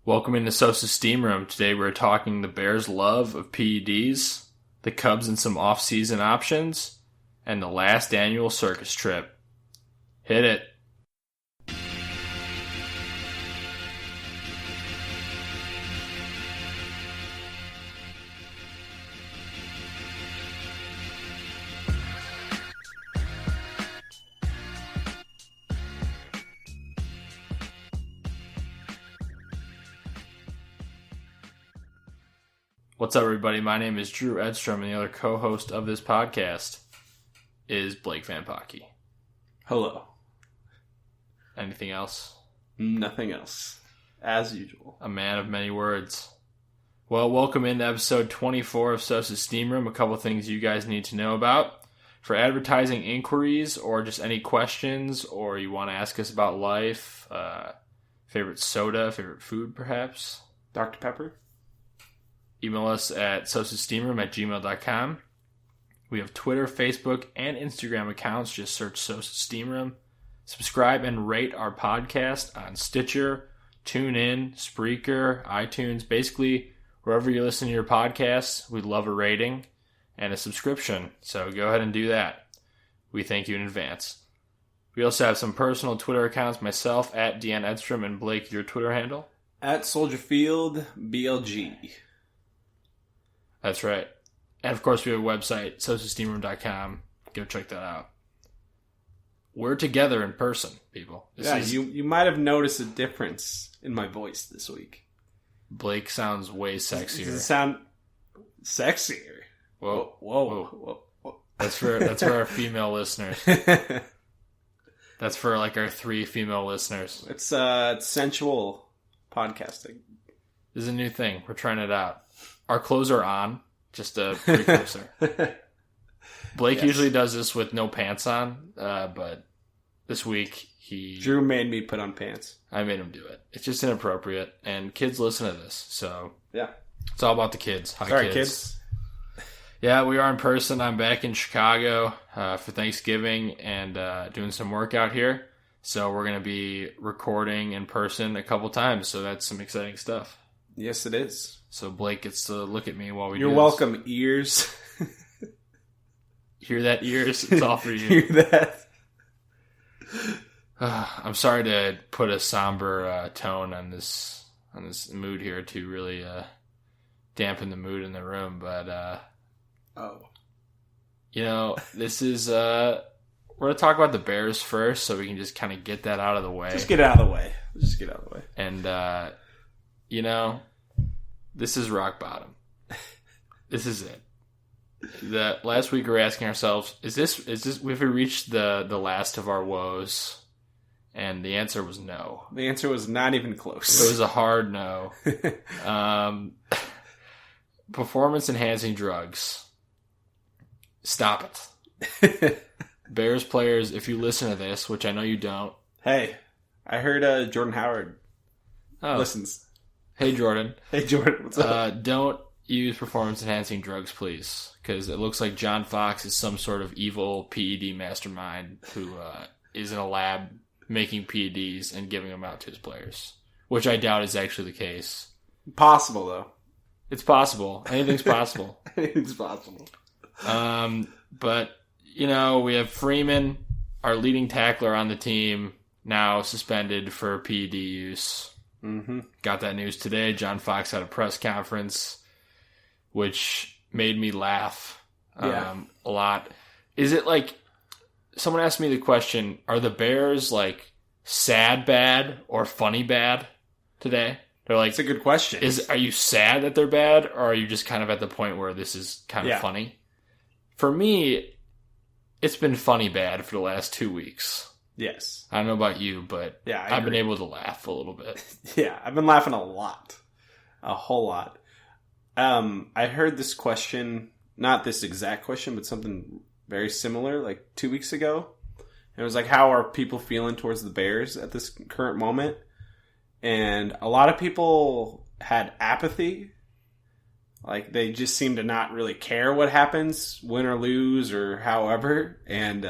Welcome into Sosa's Steam Room. Today we're talking the Bears' love of PEDs, the Cubs and some off-season options, and the last annual circus trip. Hit it. What's up, everybody? My name is Drew Edstrom, and the other co-host of this podcast is Blake Van Pocky. Hello. Anything else? Nothing else. As usual. A man of many words. Well, welcome into episode 24 of Sosa's Steam Room. A couple things you guys need to know about. For advertising inquiries or just any questions, or you want to ask us about life, favorite soda, favorite food perhaps, Dr. Pepper? Email us at sosasteamroom@gmail.com. We have Twitter, Facebook, and Instagram accounts. Just search Sosa Steam Room. Subscribe and rate our podcast on Stitcher, TuneIn, Spreaker, iTunes. Basically, wherever you listen to your podcasts, we'd love a rating and a subscription. So go ahead and do that. We thank you in advance. We also have some personal Twitter accounts. Myself, at Deanne Edstrom, and Blake, your Twitter handle? At Soldier Field BLG. That's right. And of course, we have a website, sosasteamroom.com. Go check that out. We're together in person, people. You might have noticed a difference in my voice this week. Blake sounds way sexier. Does it sound sexier? Whoa. That's for our female listeners. That's for like our 3 female listeners. It's sensual podcasting. This is a new thing. We're trying it out. Our clothes are on. Just a precursor. Blake usually does this with no pants on, but this week Drew made me put on pants. I made him do it. It's just inappropriate, and kids listen to this, so yeah, it's all about the kids. Hi, sorry, kids. Yeah, we are in person. I'm back in Chicago for Thanksgiving and doing some work out here. So we're going to be recording in person a couple times, so that's some exciting stuff. Yes, it is. So Blake gets to look at me while we do this. You're welcome, ears. Hear that, ears? It's all for you. Hear that? I'm sorry to put a somber tone on this mood here to really dampen the mood in the room, but this is we're gonna talk about the Bears first, so we can just kind of get that out of the way. Just get out of the way. And this is rock bottom. This is it. Last week we were asking ourselves, is this have we reached the last of our woes? And the answer was no. The answer was not even close. It was a hard no. Performance enhancing drugs. Stop it. Bears players, if you listen to this, which I know you don't. Hey, I heard Jordan Howard listens. Hey, Jordan. Hey, Jordan. What's up? Don't use performance-enhancing drugs, please, because it looks like John Fox is some sort of evil PED mastermind who is in a lab making PEDs and giving them out to his players, which I doubt is actually the case. Possible, though. It's possible. Anything's possible. Anything's possible. But, we have Freeman, our leading tackler on the team, now suspended for PED use. Mm-hmm. Got that news today. John Fox had a press conference, which made me laugh a lot. Is it like, someone asked me the question, are the Bears like sad bad or funny bad today? They're like, it's a good question. Are you sad that they're bad, or are you just kind of at the point where this is kind of funny? For me, it's been funny bad for the last 2 weeks. Yes. I don't know about you, but I've been able to laugh a little bit. Yeah, I've been laughing a lot. A whole lot. I heard this question, not this exact question, but something very similar, like 2 weeks ago. It was like, how are people feeling towards the Bears at this current moment? And a lot of people had apathy. Like, they just seem to not really care what happens, win or lose, or however. And,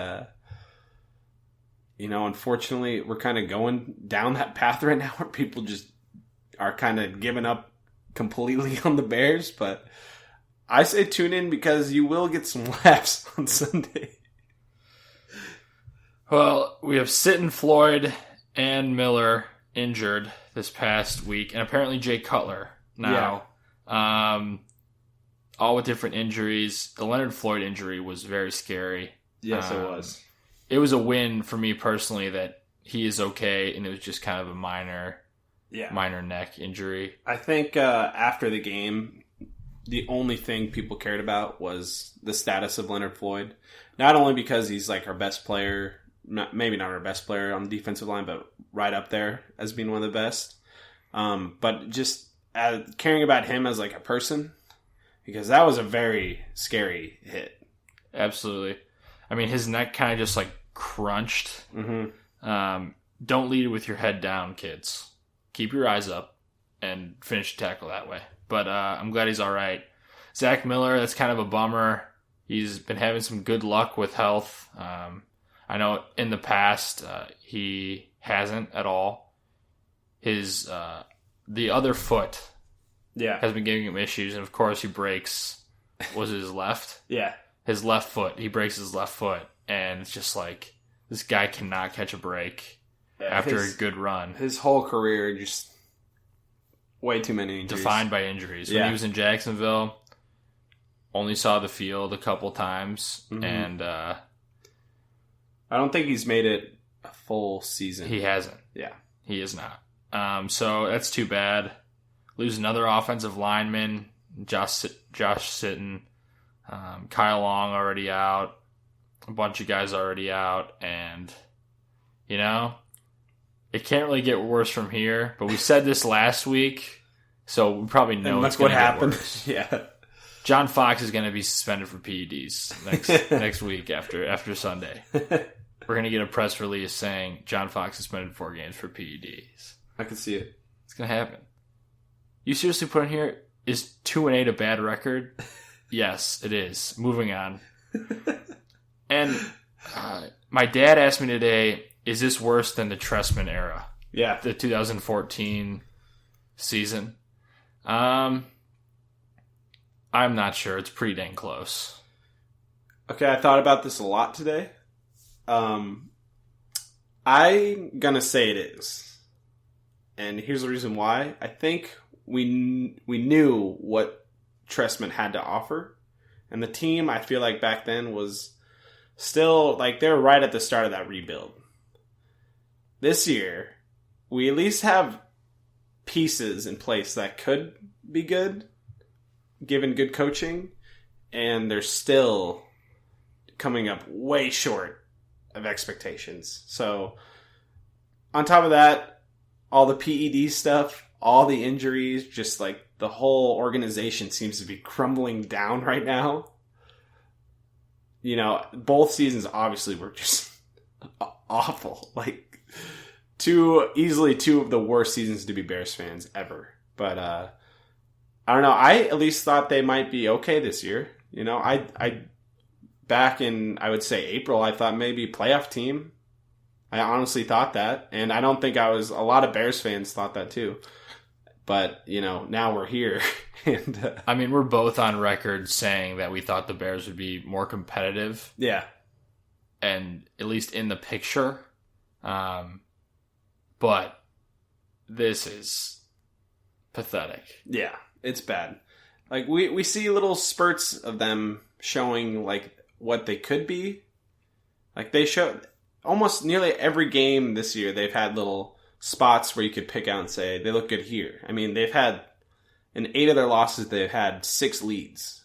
unfortunately, we're kind of going down that path right now where people just are kind of giving up completely on the Bears, but I say tune in because you will get some laughs on Sunday. Well, we have Sitton, Floyd, and Miller injured this past week, and apparently Jay Cutler now. Yeah. All with different injuries. The Leonard Floyd injury was very scary. Yes, it was. It was a win for me personally that he is okay, and it was just kind of a minor neck injury. I think after the game, the only thing people cared about was the status of Leonard Floyd. Not only because he's like our best player, maybe not our best player on the defensive line, but right up there as being one of the best. But just caring about him as like a person, because that was a very scary hit. Absolutely. I mean, his neck kind of just like crunched. Mm-hmm. Don't lead with your head down, kids. Keep your eyes up and finish the tackle that way. But I'm glad he's all right. Zach Miller, that's kind of a bummer. He's been having some good luck with health. I know in the past he hasn't at all. His the other foot has been giving him issues, and of course he breaks. Was it his left? Yeah. His left foot. He breaks his left foot, and it's just like this guy cannot catch a break after a good run. His whole career just way too many injuries. Defined by injuries. When he was in Jacksonville, only saw the field a couple times, and I don't think he's made it a full season. He hasn't. Yeah. He is not. So that's too bad. Lose another offensive lineman, Josh Sitton, Kyle Long already out, a bunch of guys already out, and, you know, it can't really get worse from here, but we said this last week, so we probably know it's going to get worse. Yeah. John Fox is going to be suspended for PEDs next week after Sunday. We're going to get a press release saying John Fox suspended 4 games for PEDs. I can see it. It's going to happen. You seriously put in here, is 2-8 a bad record? Yes, it is. Moving on. And my dad asked me today, is this worse than the Trestman era? Yeah. The 2014 season? I'm not sure. It's pretty dang close. Okay, I thought about this a lot today. I'm going to say it is. And here's the reason why. I think we knew what Trestman had to offer. And the team, I feel like back then was still, like, they were right at the start of that rebuild. This year, we at least have pieces in place that could be good, given good coaching, and they're still coming up way short of expectations. So, on top of that, all the PED stuff, all the injuries, just like the whole organization seems to be crumbling down right now. You know, both seasons obviously were just awful. Like, easily two of the worst seasons to be Bears fans ever. But, I don't know. I at least thought they might be okay this year. You know, I back in, I would say April, I thought maybe playoff team. I honestly thought that. And I don't think a lot of Bears fans thought that too. But, you know, now we're here. And I mean, we're both on record saying that we thought the Bears would be more competitive. Yeah. And at least in the picture. But this is pathetic. Yeah, it's bad. Like, we see little spurts of them showing, like, what they could be. Like, they show almost nearly every game this year, they've had little spots where you could pick out and say, they look good here. I mean, they've had, in 8 of their losses, they've had 6 leads.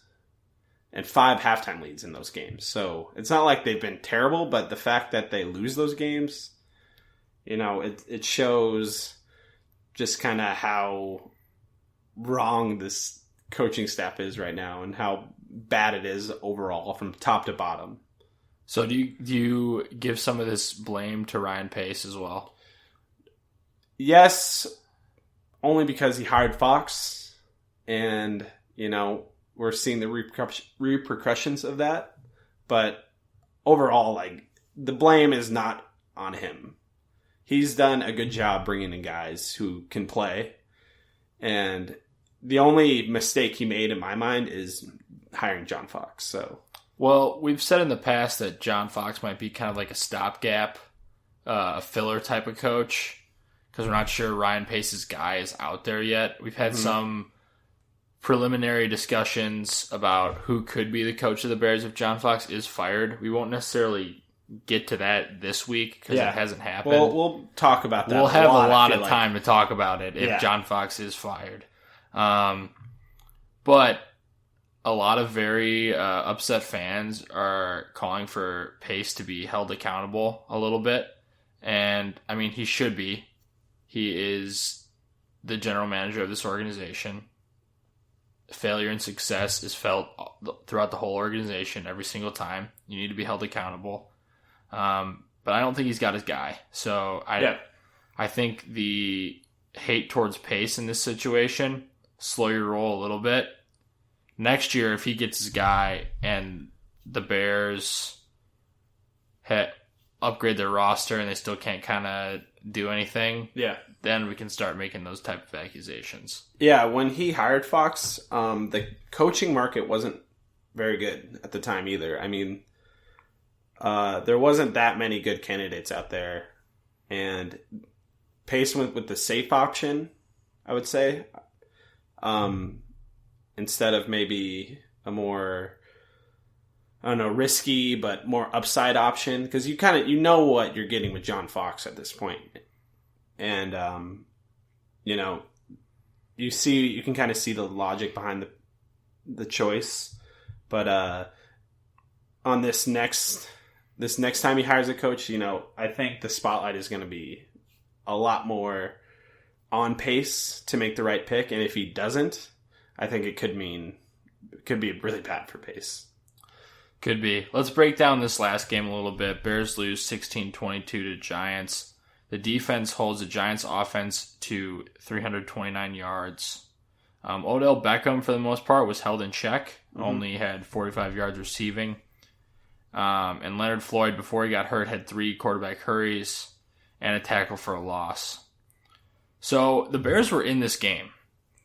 And 5 halftime leads in those games. So, it's not like they've been terrible, but the fact that they lose those games, you know, it shows just kind of how wrong this coaching staff is right now and how bad it is overall from top to bottom. So do you give some of this blame to Ryan Pace as well? Yes, only because he hired Fox, and, you know, we're seeing the repercussions of that. But overall, like, the blame is not on him. He's done a good job bringing in guys who can play. And the only mistake he made in my mind is hiring John Fox. So, well, we've said in the past that John Fox might be kind of like a stopgap, a filler type of coach, because we're not sure Ryan Pace's guy is out there yet. We've had some preliminary discussions about who could be the coach of the Bears if John Fox is fired. We won't necessarily get to that this week because it hasn't happened. Well, we'll talk about that. We'll have a lot of time to talk about it if John Fox is fired. But a lot of very upset fans are calling for Pace to be held accountable a little bit. And, I mean, he should be. He is the general manager of this organization. Failure and success is felt throughout the whole organization every single time. You need to be held accountable. But I don't think he's got his guy. So I think the hate towards Pace in this situation, slow your roll a little bit. Next year, if he gets his guy and the Bears upgrade their roster and they still can't kind of do anything, then we can start making those type of accusations. Yeah, when he hired Fox, the coaching market wasn't very good at the time either. I mean, there wasn't that many good candidates out there, and Pace went with the safe option, I would say, instead of maybe a more, I don't know, risky but more upside option, because you know what you're getting with John Fox at this point. And, you can kind of see the logic behind the choice. But on this next time he hires a coach, I think the spotlight is going to be a lot more on Pace to make the right pick. And if he doesn't, I think it could be really bad for Pace. Could be. Let's break down this last game a little bit. Bears lose 16-22 to Giants. The defense holds the Giants' offense to 329 yards. Odell Beckham, for the most part, was held in check. Only had 45 yards receiving. And Leonard Floyd, before he got hurt, had 3 quarterback hurries and a tackle for a loss. So the Bears were in this game.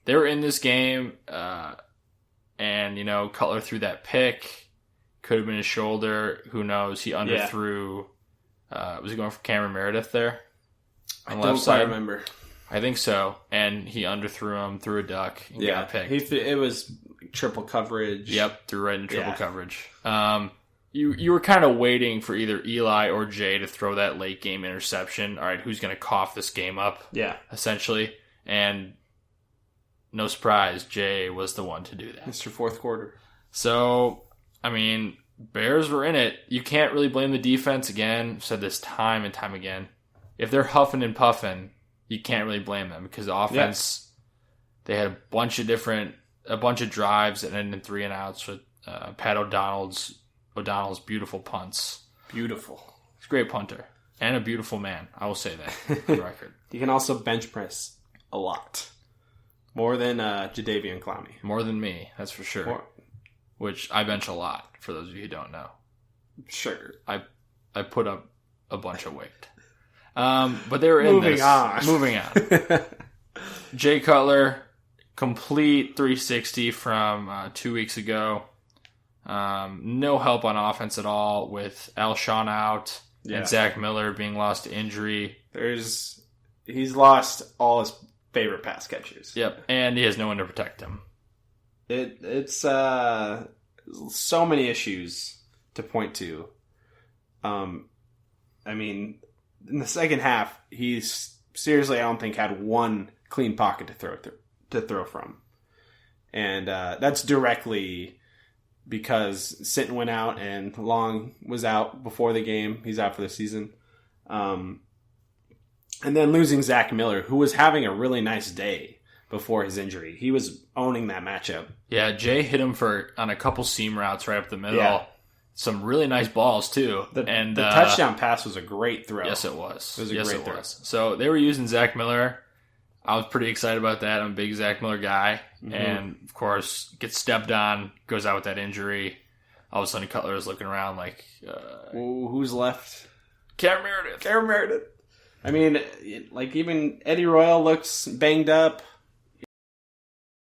They were in this game, and, Cutler threw that pick. Could have been his shoulder. Who knows? He underthrew. Was he going for Cameron Meredith there? I don't quite remember. I think so. And he underthrew him, threw a duck, and got picked. It was triple coverage. Yep, threw right in triple coverage. You were kind of waiting for either Eli or Jay to throw that late game interception. All right, who's going to cough this game up? Yeah. Essentially. And no surprise, Jay was the one to do that. Mr. Fourth Quarter. So, I mean, Bears were in it. You can't really blame the defense again. I've said this time and time again. If they're huffing and puffing, you can't really blame them because the offense, they had a bunch of drives that ended in 3 and outs with Pat O'Donnell's beautiful punts. Beautiful. He's a great punter and a beautiful man. I will say that for the record. He can also bench press a lot. More than Jadeveon Clowney. More than me, that's for sure. Which I bench a lot, for those of you who don't know. Sure. I put up a bunch of weight. But they were in Moving on. Jay Cutler, complete 360 from 2 weeks ago. No help on offense at all with Alshon out and Zach Miller being lost to injury. He's lost all his favorite pass catchers. Yep, and he has no one to protect him. It's so many issues to point to. I mean, in the second half, he's seriously, I don't think, had one clean pocket to throw from, and that's directly because Sitton went out and Long was out before the game. He's out for the season. And then losing Zach Miller, who was having a really nice day before his injury. He was owning that matchup. Yeah, Jay hit him on a couple seam routes right up the middle. Yeah. Some really nice balls, too. The touchdown pass was a great throw. Yes, it was. It was a great throw. So they were using Zach Miller. I was pretty excited about that. I'm a big Zach Miller guy. Mm-hmm. And, of course, gets stepped on, goes out with that injury. All of a sudden, Cutler is looking around like... who's left? Cameron Meredith. I mean, like, even Eddie Royal looks banged up.